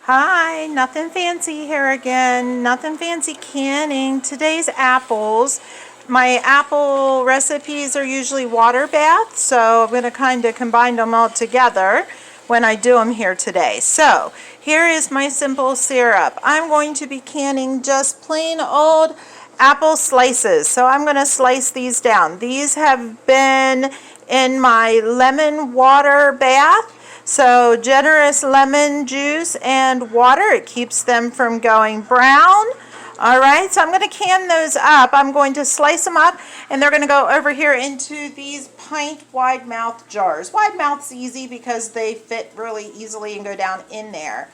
Hi, Nothing Fancy here again. Nothing Fancy canning. Today's apples. My apple recipes are usually water baths, so I'm going to kind of combine them all together when I do them here today. So here is my simple syrup. I'm going to be canning just plain old apple slices. So I'm going to slice these down. These have been in my lemon water bath. So generous lemon juice and water, it keeps them from going brown. All right, so I'm going to can those up. I'm going to slice them up, and they're going to go over here into these pint wide mouth jars. Wide mouth's easy because they fit really easily and go down in there.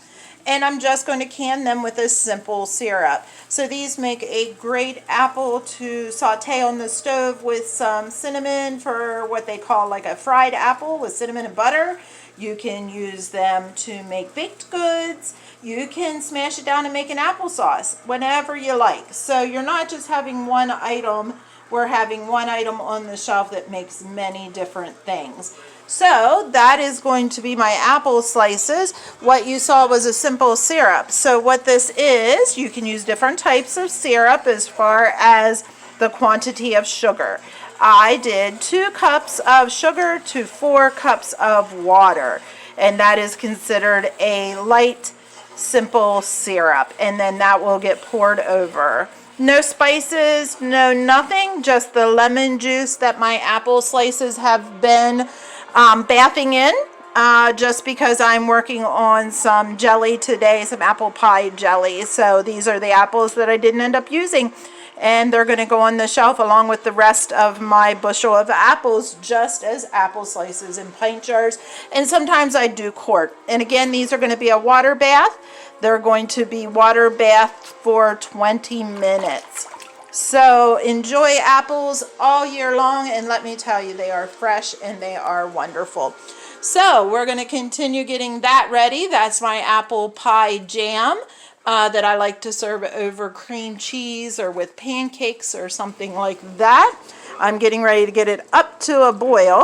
And I'm just going to can them with a simple syrup. So these make a great apple to saute on the stove with some cinnamon for what they call like a fried apple with cinnamon and butter. You can use them to make baked goods. You can smash it down and make an applesauce, whenever you like. So you're not just having one item, we're having one item on the shelf that makes many different things. So that is going to be my apple slices. What you saw was a simple syrup. So what this is, you can use different types of syrup as far as the quantity of sugar. I did 2 cups of sugar to 4 cups of water, and that is considered a light, simple syrup, and then that will get poured over. No spices, no nothing, just the lemon juice that my apple slices have been bathing in, just because I'm working on some jelly today, some apple pie jelly. So these are the apples that I didn't end up using, and they're going to go on the shelf along with the rest of my bushel of apples, just as apple slices in pint jars. And sometimes I do quart. And again, these are going to be a water bath. They're going to be water bathed for 20 minutes. So enjoy apples all year long, and let me tell you, they are fresh and they are wonderful. So we're going to continue getting that ready. That's my apple pie jam that I like to serve over cream cheese or with pancakes or something like that. I'm getting ready to get it up to a boil.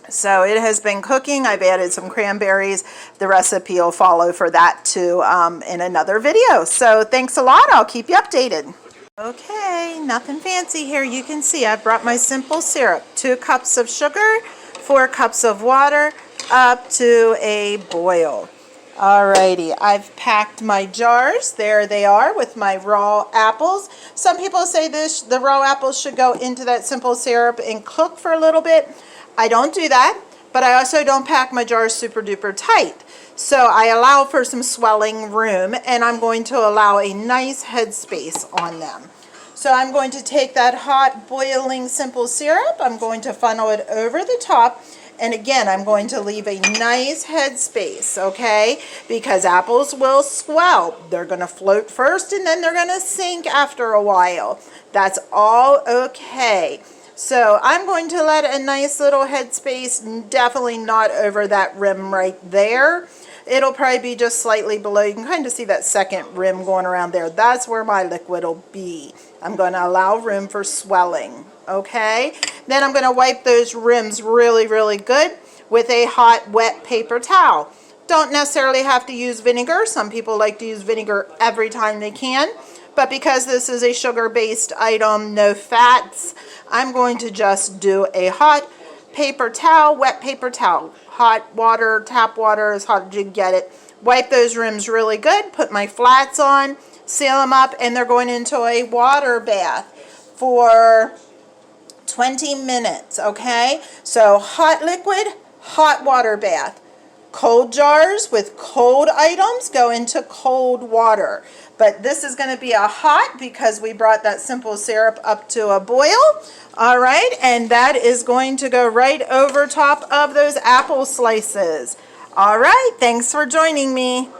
So it has been cooking. I've added some cranberries. The recipe will follow for that too in another video. So thanks a lot. I'll keep you updated. Okay, Nothing Fancy here. You can see I've brought my simple syrup. 2 cups of sugar, 4 cups of water, up to a boil. Alrighty, I've packed my jars. There they are with my raw apples. Some people say the raw apples should go into that simple syrup and cook for a little bit. I don't do that, but I also don't pack my jars super duper tight. So I allow for some swelling room, and I'm going to allow a nice headspace on them. So I'm going to take that hot boiling simple syrup, I'm going to funnel it over the top, and again I'm going to leave a nice headspace, okay? Because apples will swell. They're going to float first and then they're going to sink after a while. That's all okay. So I'm going to let a nice little headspace, definitely not over that rim right there. It'll probably be just slightly below. You can kind of see that second rim going around there. That's where my liquid will be. I'm going to allow room for swelling, okay? Then I'm going to wipe those rims really, really good with a hot, wet paper towel. Don't necessarily have to use vinegar. Some people like to use vinegar every time they can. But because this is a sugar-based item, no fats, I'm going to just do a hot paper towel, wet paper towel. Hot water, tap water, as hot as you can get it. Wipe those rims really good, put my flats on, seal them up, and they're going into a water bath for 20 minutes, okay? So hot liquid, hot water bath. Cold jars with cold items go into cold water. But this is going to be a hot because we brought that simple syrup up to a boil. All right, and that is going to go right over top of those apple slices. All right, thanks for joining me.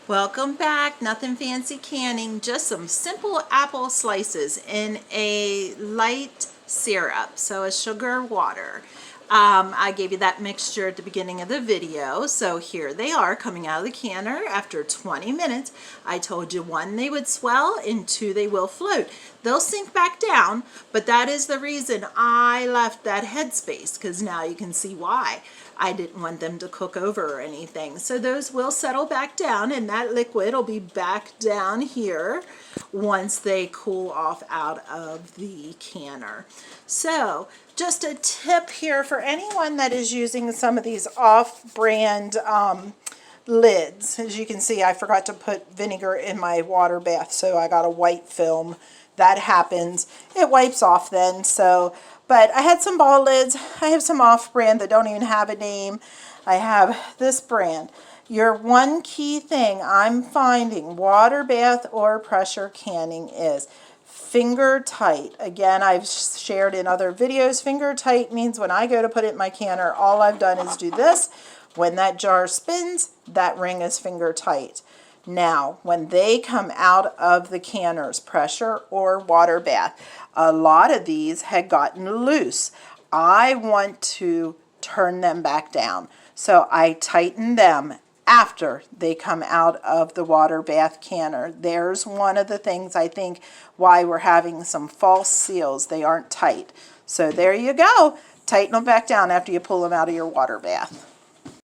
Welcome back. Nothing fancy canning, just some simple apple slices in a light syrup, so a sugar water. I gave you that mixture at the beginning of the video. So here they are coming out of the canner after 20 minutes. I told you 1, they would swell, and 2, they will float. They'll sink back down, but that is the reason I left that headspace, because now you can see why. I didn't want them to cook over or anything. So those will settle back down, and that liquid will be back down here once they cool off out of the canner. So just a tip here for anyone that is using some of these off-brand lids. As you can see, I forgot to put vinegar in my water bath, so I got a white film. That happens. It wipes off then. So, but I had some ball lids. I have some off-brand that don't even have a name. I have this brand. Your one key thing I'm finding, water bath or pressure canning, is finger tight. Again, I've shared in other videos, finger tight means when I go to put it in my canner, all I've done is do this. When that jar spins, that ring is finger tight. Now, when they come out of the canners, pressure or water bath, a lot of these had gotten loose. I want to turn them back down. So I tighten them after they come out of the water bath canner. There's one of the things I think why we're having some false seals. They aren't tight. So there you go. Tighten them back down after you pull them out of your water bath.